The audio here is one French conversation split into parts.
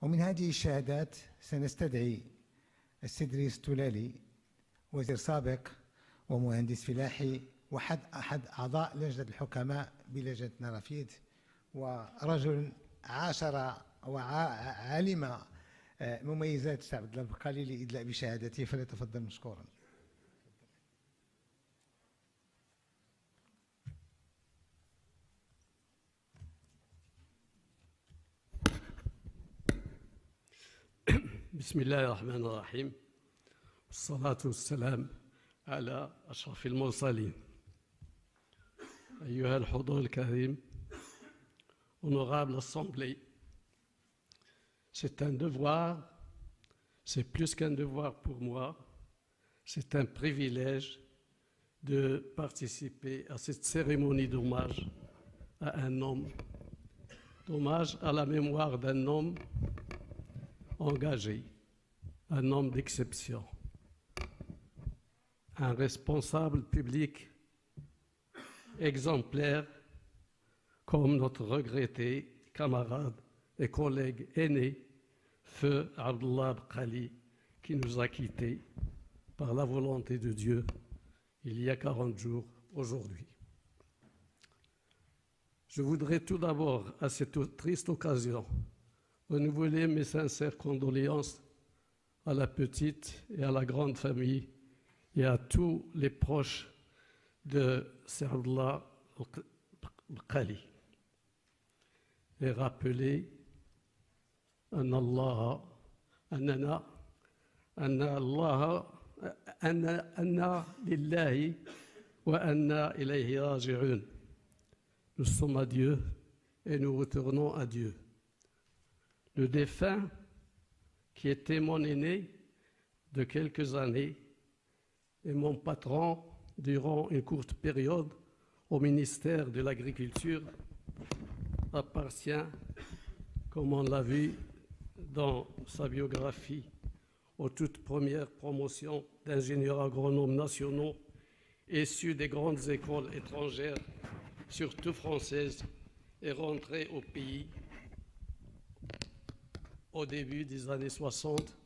ومن هذه الشهادات سنستدعي السيد رئيس التلالي، وزير سابق ومهندس فلاحي أحد أعضاء لجنة الحكماء بلجنة نرافيد، ورجل عاشر وعلم مميزات السي عبد الله البقالي لإدلاء بشهادته، فليتفضل مشكورا. بسم الله الرحمن الرحيم، والصلاة والسلام على أشرف المرسلين. أيها الحضور الكريم, honorable assemblée, c'est un devoir, c'est plus qu'un devoir pour moi, c'est un privilège de participer à cette cérémonie d'hommage à un homme, d'hommage à la mémoire d'un homme engagé, un homme d'exception, un responsable public exemplaire comme notre regretté camarade et collègue aîné, Feu Abdullah Bqali, qui nous a quittés par la volonté de Dieu il y a 40 jours aujourd'hui. Je voudrais tout d'abord, à cette triste occasion, renouveler mes sincères condoléances à la petite et à la grande famille et à tous les proches de Sir Abdullah Bqali. Et rappeler أن لله وأنا إليه راجعون. Nous sommes à Dieu et nous retournons à Dieu. Le défunt, qui était mon aîné de quelques années et mon patron durant une courte période au ministère de l'Agriculture, appartient, comme on l'a vu dans sa biographie, aux toutes premières promotions d'ingénieurs agronomes nationaux issus des grandes écoles étrangères, surtout françaises, et rentrés au pays au début des années 60,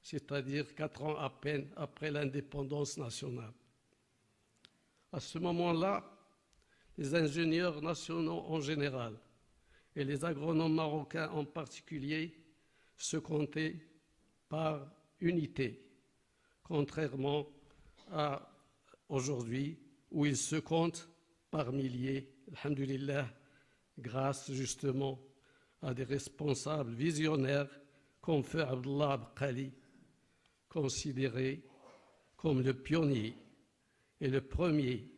c'est-à-dire 4 ans à peine après l'indépendance nationale. À ce moment-là, les ingénieurs nationaux en général et les agronomes marocains en particulier se comptaient par unité, contrairement à aujourd'hui où ils se comptent par milliers, alhamdulillah, grâce justement à des responsables visionnaires comme Feu Abdullah Bqali, considéré comme le pionnier et le premier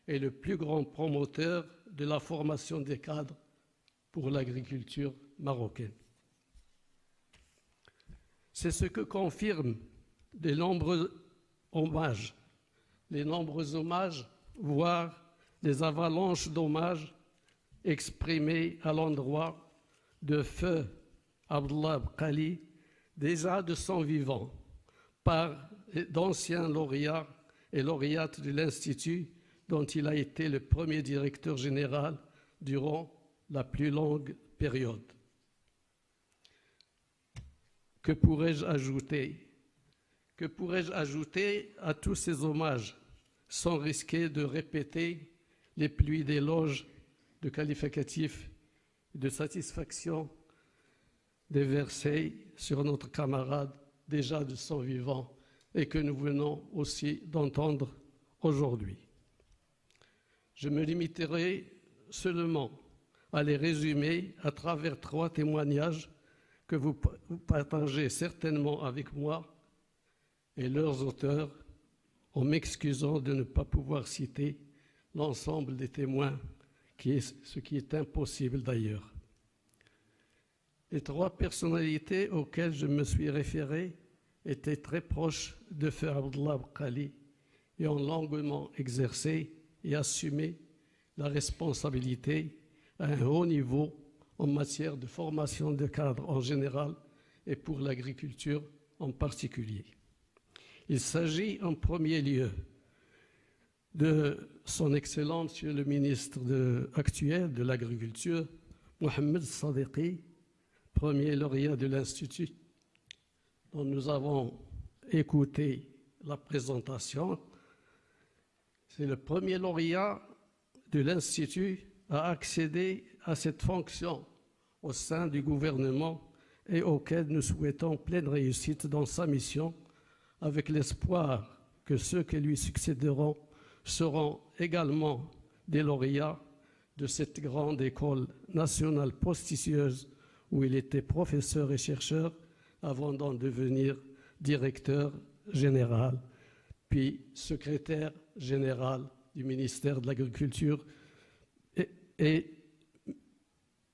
et le plus grand promoteur de la formation des cadres pour l'agriculture marocaine. C'est ce que confirment les nombreux hommages, voire les avalanches d'hommages exprimés à l'endroit de Feu Abdullah Bqali, déjà de son vivant, par d'anciens lauréats et lauréates de l'Institut dont il a été le premier directeur général durant la plus longue période. Que pourrais-je ajouter à tous ces hommages sans risquer de répéter les pluies d'éloges, de qualificatifs et de satisfaction déversés sur notre camarade déjà de son vivant et que nous venons aussi d'entendre aujourd'hui. Je me limiterai seulement à les résumer à travers 3 témoignages que vous partagez certainement avec moi et leurs auteurs, en m'excusant de ne pas pouvoir citer l'ensemble des témoins, ce qui est impossible d'ailleurs. Les 3 personnalités auxquelles je me suis référé étaient très proches de Feu Abdullah Bqali et ont longuement exercé et assumé la responsabilité à un haut niveau en matière de formation de cadres en général et pour l'agriculture en particulier. Il s'agit en premier lieu de son Excellence, Monsieur le ministre actuel de l'Agriculture, Mohamed Sadiqi, premier lauréat de l'Institut, dont nous avons écouté la présentation. C'est le premier lauréat de l'Institut à accéder à cette fonction au sein du gouvernement et auquel nous souhaitons pleine réussite dans sa mission, avec l'espoir que ceux qui lui succéderont seront également des lauréats de cette grande école nationale prestigieuse où il était professeur et chercheur avant d'en devenir directeur général, puis secrétaire général du ministère de l'Agriculture et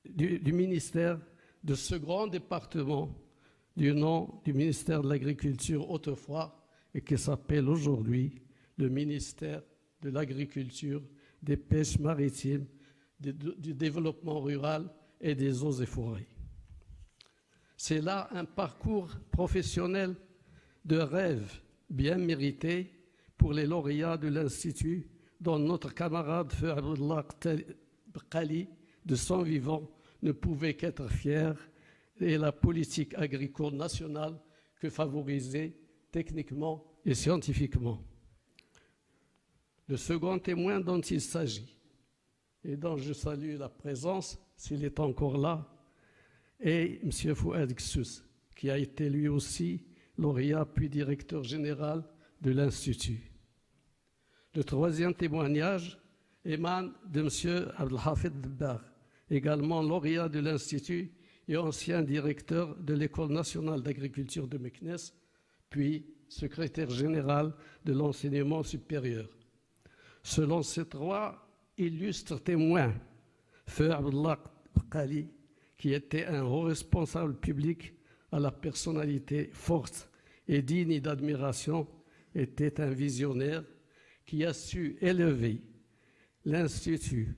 du ministère de ce grand département du nom du ministère de l'Agriculture autrefois et qui s'appelle aujourd'hui le ministère de l'Agriculture, des Pêches maritimes, du Développement rural et des Eaux et Forêts. C'est là un parcours professionnel de rêve bien mérité pour les lauréats de l'Institut, dont notre camarade Feu Abdullah Qali, de son vivant, ne pouvait qu'être fier, et la politique agricole nationale que favorisait techniquement et scientifiquement. Le second témoin dont il s'agit, et dont je salue la présence, s'il est encore là, est M. Fouad Ksous, qui a été lui aussi lauréat puis directeur général de l'Institut. Le troisième témoignage émane de M. Abdelhafid Dbar, également lauréat de l'Institut et ancien directeur de l'École nationale d'agriculture de Meknes, puis secrétaire général de l'enseignement supérieur. Selon ces trois illustres témoins, Feu Abdullah Qali, qui était un haut responsable public à la personnalité forte et digne d'admiration, était un visionnaire qui a su élever l'Institut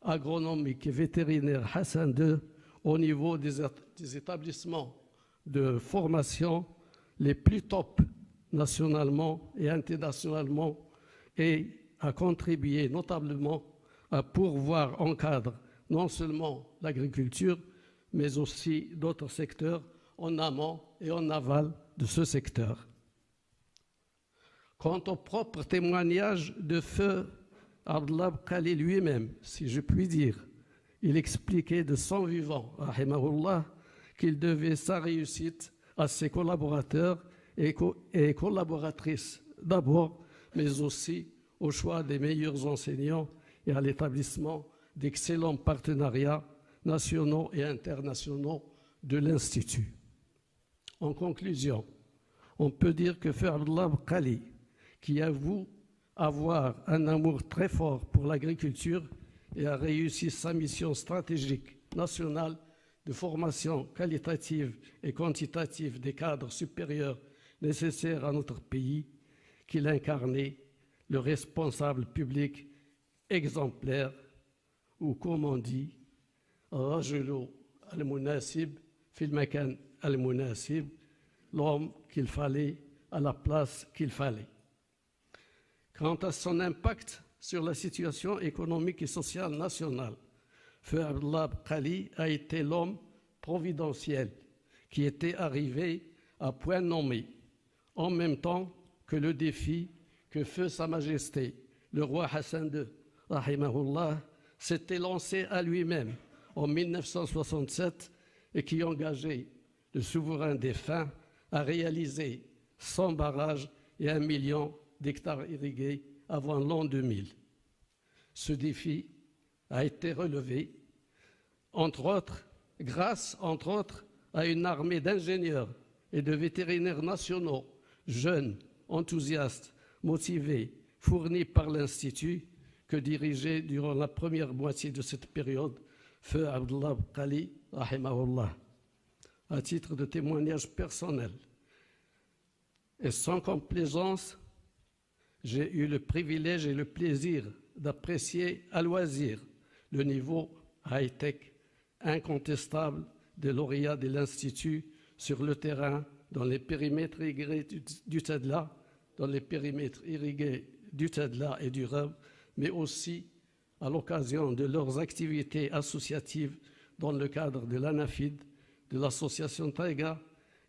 agronomique et vétérinaire Hassan II au niveau des établissements de formation les plus top nationalement et internationalement et a contribué notablement à pourvoir en cadre non seulement l'agriculture, mais aussi d'autres secteurs en amont et en aval de ce secteur. Quant au propre témoignage de Feu Abdellah Qali lui-même, si je puis dire, il expliquait de son vivant, rahimahullah, qu'il devait sa réussite à ses collaborateurs et collaboratrices d'abord, mais aussi au choix des meilleurs enseignants et à l'établissement d'excellents partenariats nationaux et internationaux de l'Institut. En conclusion, on peut dire que Feu Abdellah Qali, qui avoue avoir un amour très fort pour l'agriculture et a réussi sa mission stratégique nationale de formation qualitative et quantitative des cadres supérieurs nécessaires à notre pays, qu'il incarnait le responsable public exemplaire, ou comme on dit, Rajulu al-Munasib fil makan al-Munasib, l'homme qu'il fallait à la place qu'il fallait. Quant à son impact sur la situation économique et sociale nationale, Feu Abdellah Qali a été l'homme providentiel qui était arrivé à point nommé, en même temps que le défi que Feu Sa Majesté, le roi Hassan II, rahimahullah, s'était lancé à lui-même en 1967 et qui engageait le souverain défunt à réaliser 100 barrages et 1 million d'hectares irrigués avant l'an 2000. Ce défi a été relevé, grâce, entre autres, à une armée d'ingénieurs et de vétérinaires nationaux, jeunes, enthousiastes, motivés, fournis par l'Institut que dirigeait durant la première moitié de cette période Feu Abdellah Qali, rahimahullah. À titre de témoignage personnel et sans complaisance, j'ai eu le privilège et le plaisir d'apprécier à loisir le niveau high-tech incontestable des lauréats de l'Institut sur le terrain dans les périmètres irrigués du Tadla, et du Rhum, mais aussi à l'occasion de leurs activités associatives dans le cadre de l'ANAFID, de l'association Taïga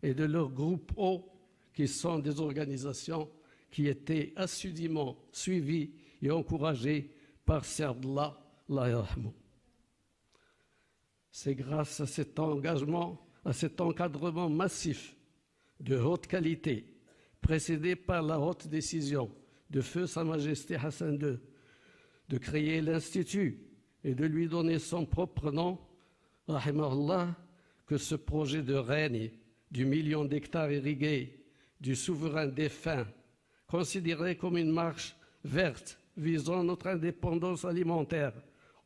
et de leur groupe O, qui sont des organisations qui étaient assidûment suivies et encouragées par Abdallah Allah yarhamou. C'est grâce à cet engagement, à cet encadrement massif de haute qualité, précédé par la haute décision de Feu Sa Majesté Hassan II, de créer l'Institut et de lui donner son propre nom, rahimahullah, que ce projet de règne du million d'hectares irrigués, du souverain défunt, considéré comme une marche verte visant notre indépendance alimentaire,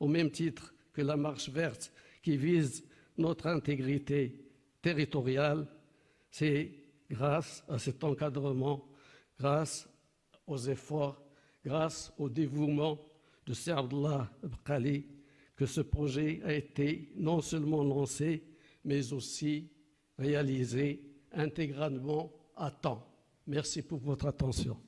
au même titre que la marche verte qui vise notre intégrité territoriale, c'est grâce à cet encadrement, grâce aux efforts, grâce au dévouement de Sir Abdallah Bqali, que ce projet a été non seulement lancé, mais aussi réalisé intégralement à temps. Merci pour votre attention.